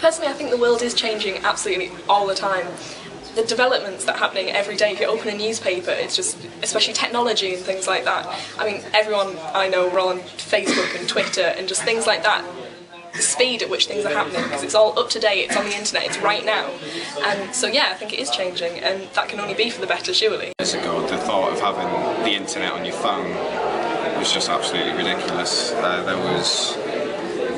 Personally, I think the world is changing absolutely all the time. The developments that are happening every day, if you open a newspaper, it's just, especially technology and things like that. I mean, everyone I know, we're all on Facebook and Twitter and just things like that. The speed at which things are happening, because it's all up to date, it's on the internet, it's right now. And so yeah, I think it is changing, and that can only be for the better, surely. Years ago, the thought of having the internet on your phone was just absolutely ridiculous. There was,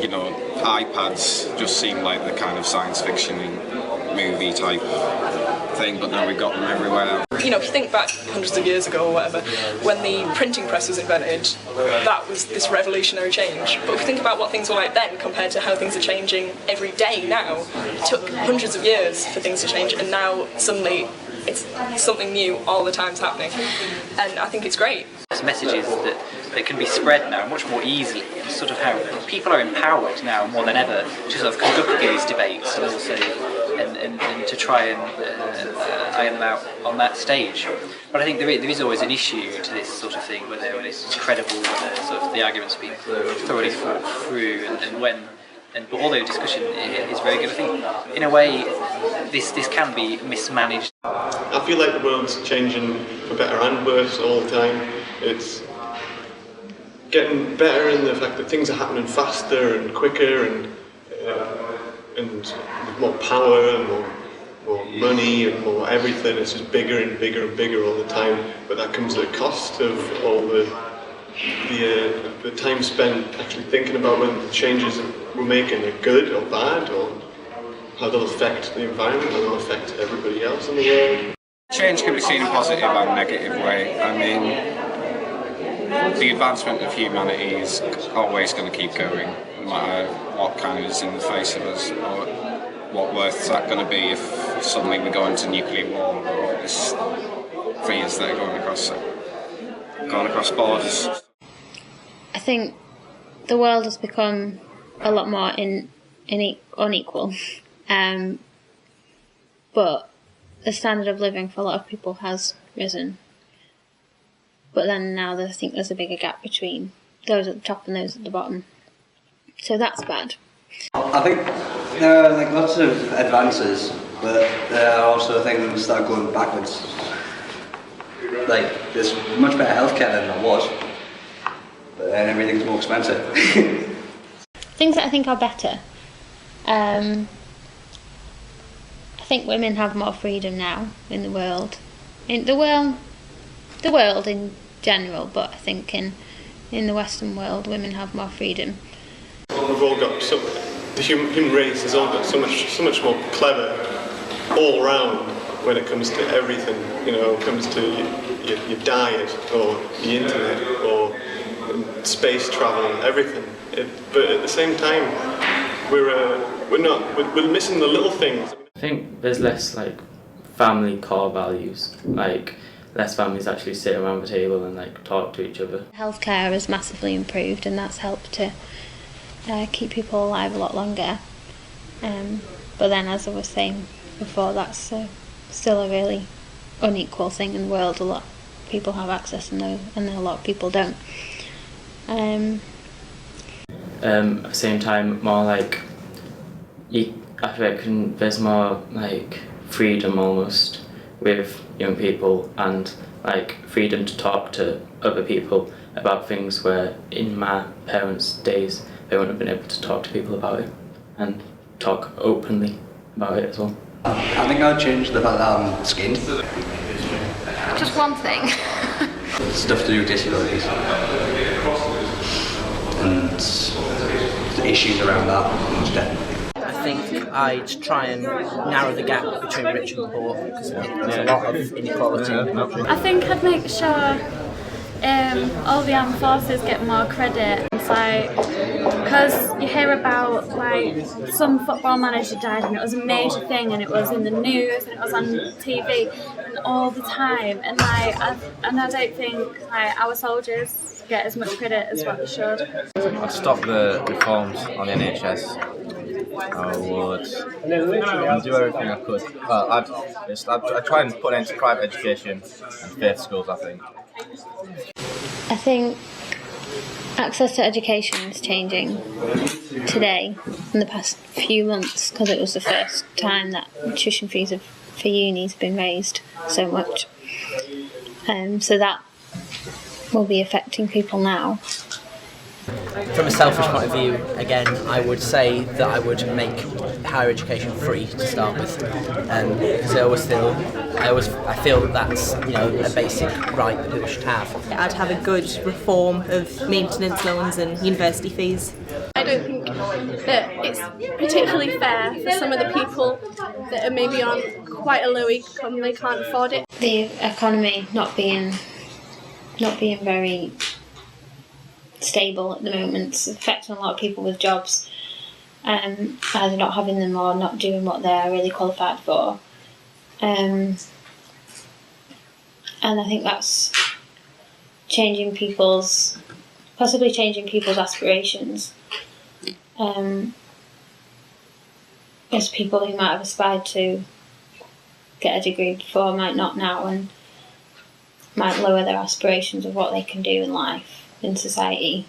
you know, iPads just seemed like the kind of science fiction movie type thing, but now we've got them everywhere. You know, if you think back hundreds of years ago or whatever, when the printing press was invented, that was this revolutionary change. But if you think about what things were like then compared to how things are changing every day now, it took hundreds of years for things to change, and now suddenly it's something new all the time's happening. And I think it's great. There's messages that can be spread now much more easily, and sort of how people are empowered now more than ever to sort of conduct these debates and also and to try and iron them out on that stage. But I think there is always an issue to this sort of thing, whether it's credible, whether sort of the arguments being thoroughly thought through, but although discussion is very good, I think in a way this can be mismanaged. I feel like the world's changing for better and worse all the time. It's getting better in the fact that things are happening faster and quicker and with more power and more money and more everything. It's just bigger and bigger and bigger all the time, but that comes at the cost of all the time spent actually thinking about whether the changes we're making are good or bad, or how they'll affect the environment, how they'll affect everybody else in the world. Change can be seen in a positive and negative way. I mean, the advancement of humanity is always going to keep going, no matter what kind of is in the face of us, or what worth is that going to be if suddenly we go into nuclear war, or all this fears that are going across borders. I think the world has become a lot more unequal, but the standard of living for a lot of people has risen. But then now I think there's a bigger gap between those at the top and those at the bottom. So that's bad. I think there are like lots of advances, but there are also things that are going backwards. Like there's much better healthcare than there was, but then everything's more expensive. Things that I think are better. I think women have more freedom now in the world. In the world in general, but I think in the Western world, women have more freedom. We've all got the human race has all got so much more clever all round when it comes to everything. You know, when it comes to your diet or the internet or space travel, everything. But at the same time, we're missing the little things. I think there's less like family core values, like less families actually sit around the table and like talk to each other. Healthcare has massively improved, and that's helped to keep people alive a lot longer. But then, as I was saying before, that's still a really unequal thing in the world. A lot of people have access and a lot of people don't. At the same time, more like I reckon there's more like freedom almost with young people, and like freedom to talk to other people about things where in my parents' days they wouldn't have been able to talk to people about it and talk openly about it as well. I think I'd change the fact that I'm skinned. Just one thing. Stuff to do with disabilities. And the issues around that, most definitely. I think I'd try and narrow the gap between rich and poor, because there's a lot of inequality. I think I'd make sure all the armed forces get more credit. It's like, because you hear about like some football manager died and it was a major thing and it was in the news and it was on TV and all the time, and I don't think like our soldiers get as much credit as what they should. I'd stop the reforms on the NHS. I would do everything I could. Well, I'd try and put an end to private education and faith schools, I think. I think Access to education is changing today in the past few months because it was the first time that tuition fees for unis have been raised so much. So that will be affecting people now. From a selfish point of view, again, I would say that I would make higher education free to start with, because I feel that that's a basic right that people should have. I'd have a good reform of maintenance loans and university fees. I don't think that it's particularly fair for some of the people that are maybe on quite a low income, they can't afford it. The economy not being very stable at the moment. It's affecting a lot of people with jobs, either not having them or not doing what they're really qualified for. And I think that's possibly changing people's aspirations. As people who might have aspired to get a degree before might not now, and might lower their aspirations of what they can do in life, in society.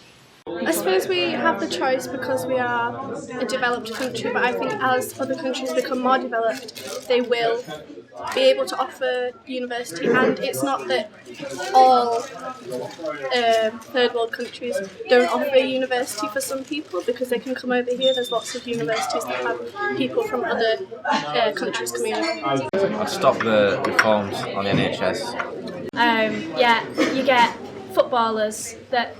I suppose we have the choice because we are a developed country, but I think as other countries become more developed, they will be able to offer university, and it's not that all third world countries don't offer university for some people, because they can come over here. There's lots of universities that have people from other countries coming over. I'd stop the reforms on the NHS. You get footballers that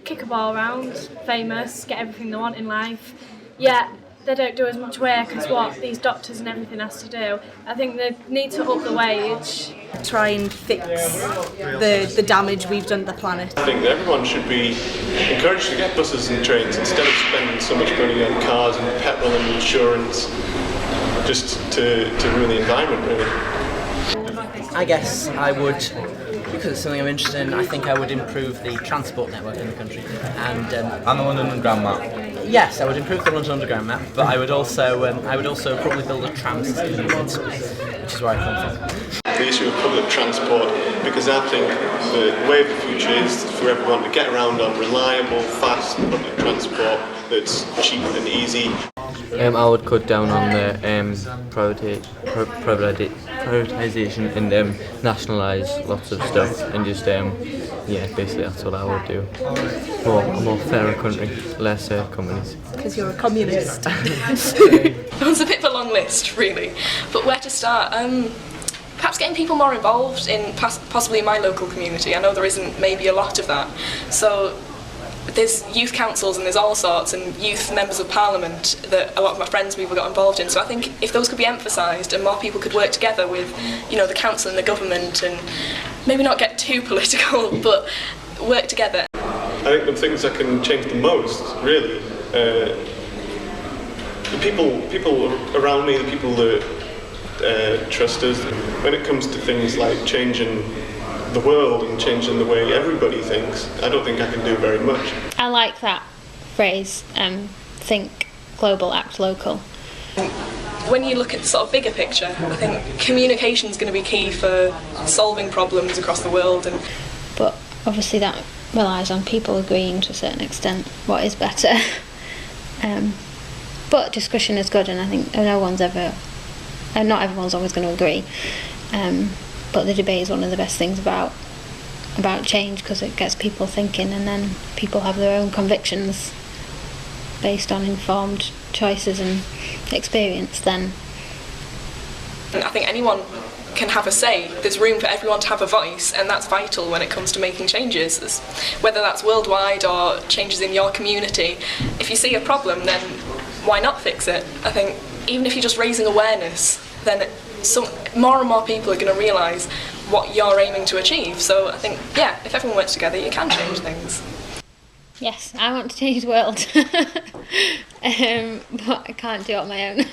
kick a ball around, famous, get everything they want in life, yet they don't do as much work as what these doctors and everything has to do. I think they need to up the wage. Try and fix the damage we've done to the planet. I think that everyone should be encouraged to get buses and trains instead of spending so much money on cars and petrol and insurance just to ruin the environment, really. I guess I would, because it's something I'm interested in, I think I would improve the transport network in the country. And the London Underground map. Yes, I would improve the London Underground map, but I would also probably build a tram system in Finsbury, which is where I come from. The issue of public transport, because I think the way of the future is for everyone to get around on reliable, fast public transport that's cheap and easy. I would cut down on the privatisation and nationalise lots of stuff, and just basically that's what I would do. A more fairer country, less companies. Because you're a communist. It's a bit of a long list, really, but where to start? Perhaps getting people more involved in possibly my local community. I know there isn't maybe a lot of that, so there's youth councils and there's all sorts, and youth members of parliament that a lot of my friends and people got involved in. So I think if those could be emphasised and more people could work together with, the council and the government, and maybe not get too political, but work together. I think the things that can change the most, really, the people around me, the people that trust us. When it comes to things like changing the world and changing the way everybody thinks, I don't think I can do very much. I like that phrase, think global, act local. When you look at the sort of bigger picture, I think communication is going to be key for solving problems across the world. But obviously that relies on people agreeing to a certain extent what is better. But discussion is good, and I think not everyone's always going to agree. But the debate is one of the best things about change, because it gets people thinking, and then people have their own convictions based on informed choices and experience then. I think anyone can have a say. There's room for everyone to have a voice, and that's vital when it comes to making changes, whether that's worldwide or changes in your community. If you see a problem, then why not fix it? I think even if you're just raising awareness, then more and more people are going to realise what you're aiming to achieve. So I think, if everyone works together, you can change things. Yes, I want to change the world, but I can't do it on my